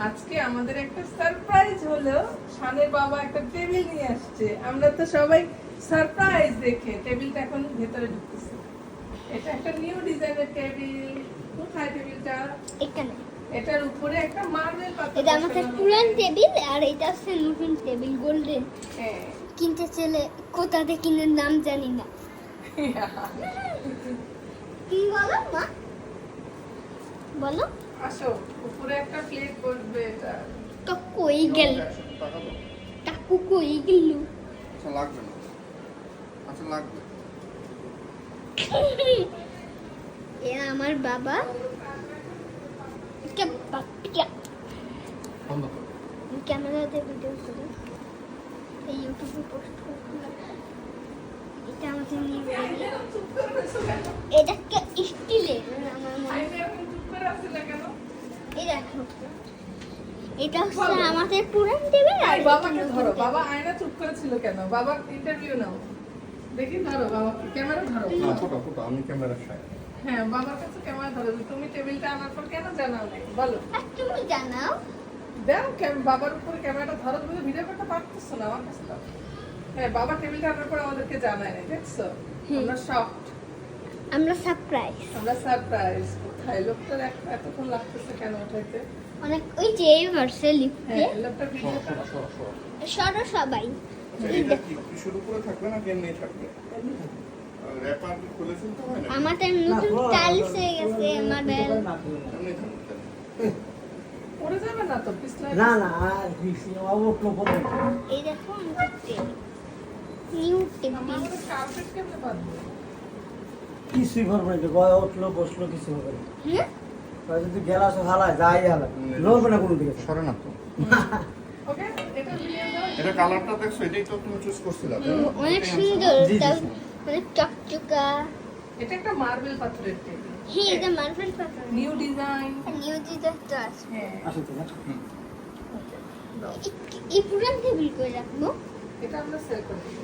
আজকে আমাদের একটা সারপ্রাইজ হলো, শানের বাবা একটা টেবিল নিয়ে আসছে। আমরা তো সবাই সারপ্রাইজ দেখে টেবিলটা এখন ভেতরে ঢুকতেছে। এটা একটা নিউ ডিজাইনের টেবিল। কোথায় টেবিলটা? এখানে এটার উপরে একটা মার্বেল পাতা। এটা আমাদের পুরান টেবিল আর এটা হচ্ছে নতুন টেবিল গোল্ডেন। হ্যাঁ। কিনতে চলে কোথা থেকে কিনে নাম জানি না। কি বলো মা? বলো আসো, উপরে একটা প্লেট বসবে এটা। তো কই গেল? টাকু কই গেল? আচ্ছা লাগবে না, আচ্ছা লাগবে। এ আমার বাবা কে বাপিয়া বন্ধ করো। ক্যামেরাতে ভিডিও করি, এই ইউটিউবে পোস্ট করি। এটা আমাদের নিয়ে চুপ করে বসো কেন? এটা স্টিলের আমার মনে আইনে এখন চুপ করে আছে না কেন? এই দেখো এটা হচ্ছে আমাদের পুরান টেবিল আর এই এটা বাবাকে নতুন ধরো। টেবিল। বাবা আয়না চুপ করে ছিল কেন? বাবা ইন্টারভিউ নাও। দেখি ধরো বাবা, ক্যামেরা ধরো। না ফটো ফটো, আমি ক্যামেরা সাই। হ্যাঁ, বাবার কাছে ক্যামেরা ধরো। তুমি টেবিলটা আনার পর কেন জানাও নাই বলো? আর তুমি জানাও দাও বাবার উপরে ক্যামেরাটা ধরো। তুমি তো ভিডিও করতে পারতেছো না, আমার কাছে দাও। হ্যাঁ, বাবা টেবিলটা আনার পর আমাদেরকে জানায় নাই, দেখছো? আমরা শকড, আমরা সারপ্রাইজ আমরা সারপ্রাইজ। কোথায় লোকটার এতক্ষণ লাগতেছে কেন উঠাইতে? অনেক ওই যে ভার্সে লিখতে হ্যাঁ, লোকটা ভিডিও সরো সরো সরো সরো। সরো সবাই আচ্ছা, এটা কি শুরু করে থাকবে না কেমনি থাকবে? র্যাপার খুলে ফেলতে হয় না? আমাদের নতুন টাইলস হয়ে গেছে মার্বেল এমনি থাকবে। পড়ে যাবে না তো পিছলা? না না আর বেশি অবশ্য পড়ে এই দেখো আমাদের টেবিল নিউ টেবিল আমাদের কার্পেট কেমনে বাঁধবো? কিছুই করবো না, গয়া উঠলো বসলো কিছু হবে না। হুম আর যদি গেলাস হালায় যাই হালায় লড়বে না কোনো দিকে। সরে না তো। ওকে, এটা ভিডিও দাও। এটা কালারটা দেখছো, এটাই তো তুমি চুজ করছিলা তাই না? অনেক এটাই সুন্দর জি, জি, তাও জি। অনেক চকচকা এটা একটা মার্বেল পাথরের টেবিল। হ্যাঁ এটা মার্বেল পাথর নিউ ডিজাইন। নিউ ডিজাইন তো আছে হ্যাঁ, আসো তো না। দাও। এই পুরান টেবিল করে রাখবো এটা আমরা সেল করে দিবো।